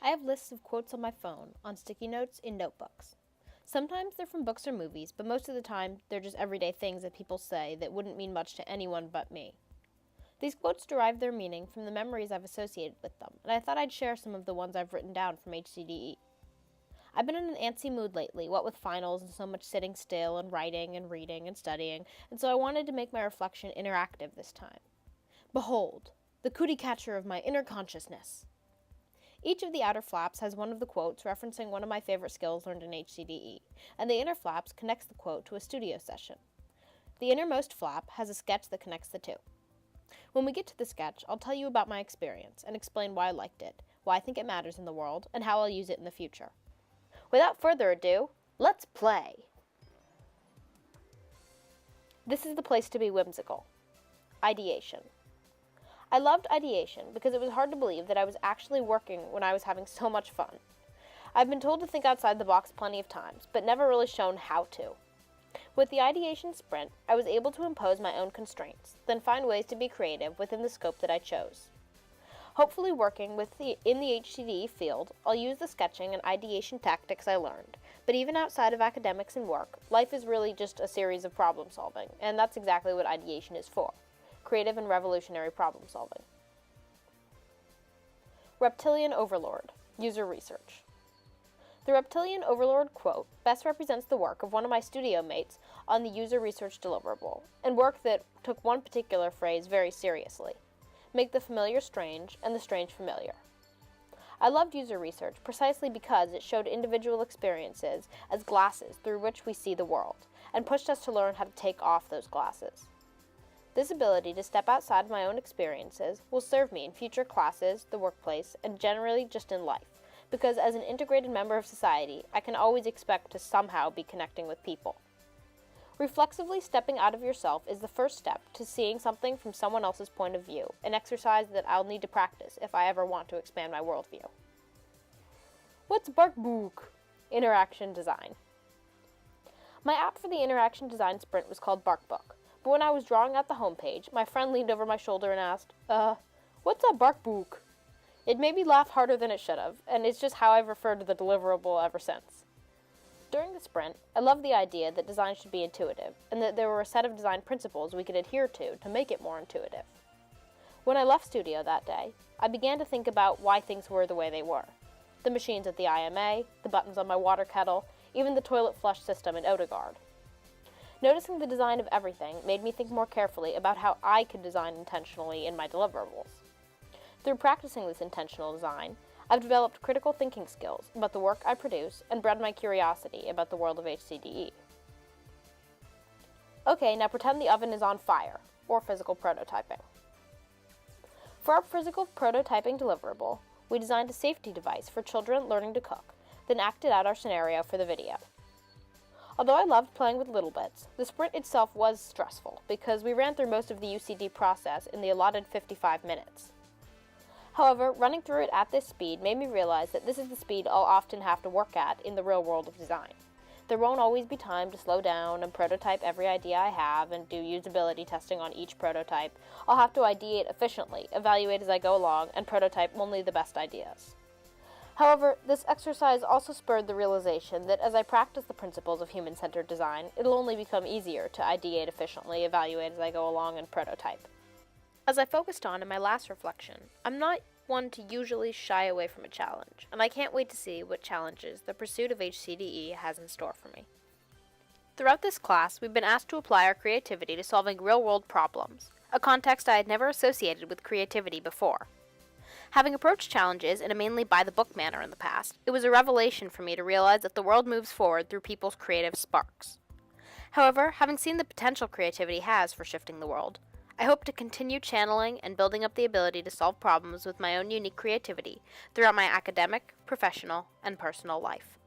I have lists of quotes on my phone, on sticky notes, in notebooks. Sometimes they're from books or movies, but most of the time they're just everyday things that people say that wouldn't mean much to anyone but me. These quotes derive their meaning from the memories I've associated with them, and I thought I'd share some of the ones I've written down from HCDE. I've been in an antsy mood lately, what with finals and so much sitting still and writing and reading and studying, and so I wanted to make my reflection interactive this time. Behold, the cootie catcher of my inner consciousness. Each of the outer flaps has one of the quotes referencing one of my favorite skills learned in HCDE, and the inner flaps connects the quote to a studio session. The innermost flap has a sketch that connects the two. When we get to the sketch, I'll tell you about my experience and explain why I liked it, why I think it matters in the world, and how I'll use it in the future. Without further ado, let's play! This is the place to be whimsical. Ideation. I loved ideation because it was hard to believe that I was actually working when I was having so much fun. I've been told to think outside the box plenty of times, but never really shown how to. With the ideation sprint, I was able to impose my own constraints, then find ways to be creative within the scope that I chose. Hopefully working in the HCDE field, I'll use the sketching and ideation tactics I learned, but even outside of academics and work, life is really just a series of problem solving, and that's exactly what ideation is for. Creative and revolutionary problem solving. Reptilian Overlord, User Research. The Reptilian Overlord quote best represents the work of one of my studio mates on the user research deliverable, and work that took one particular phrase very seriously: make the familiar strange and the strange familiar. I loved user research precisely because it showed individual experiences as glasses through which we see the world, and pushed us to learn how to take off those glasses. This ability to step outside of my own experiences will serve me in future classes, the workplace, and generally just in life, because as an integrated member of society, I can always expect to somehow be connecting with people. Reflexively stepping out of yourself is the first step to seeing something from someone else's point of view, an exercise that I'll need to practice if I ever want to expand my worldview. What's Barkbook? Interaction Design. My app for the interaction design sprint was called Barkbook. But when I was drawing out the homepage, my friend leaned over my shoulder and asked, what's a Barkbook? It made me laugh harder than it should have, and it's just how I've referred to the deliverable ever since. During the sprint, I loved the idea that design should be intuitive, and that there were a set of design principles we could adhere to make it more intuitive. When I left studio that day, I began to think about why things were the way they were. The machines at the IMA, the buttons on my water kettle, even the toilet flush system in OuterGuard. Noticing the design of everything made me think more carefully about how I could design intentionally in my deliverables. Through practicing this intentional design, I've developed critical thinking skills about the work I produce and bred my curiosity about the world of HCDE. Okay, now pretend the oven is on fire, or physical prototyping. For our physical prototyping deliverable, we designed a safety device for children learning to cook, then acted out our scenario for the video. Although I loved playing with little bits, the sprint itself was stressful because we ran through most of the UCD process in the allotted 55 minutes. However, running through it at this speed made me realize that this is the speed I'll often have to work at in the real world of design. There won't always be time to slow down and prototype every idea I have and do usability testing on each prototype. I'll have to ideate efficiently, evaluate as I go along, and prototype only the best ideas. However, this exercise also spurred the realization that as I practice the principles of human-centered design, it'll only become easier to ideate efficiently, evaluate as I go along, and prototype. As I focused on in my last reflection, I'm not one to usually shy away from a challenge, and I can't wait to see what challenges the pursuit of HCDE has in store for me. Throughout this class, we've been asked to apply our creativity to solving real-world problems, a context I had never associated with creativity before. Having approached challenges in a mainly by-the-book manner in the past, it was a revelation for me to realize that the world moves forward through people's creative sparks. However, having seen the potential creativity has for shifting the world, I hope to continue channeling and building up the ability to solve problems with my own unique creativity throughout my academic, professional, and personal life.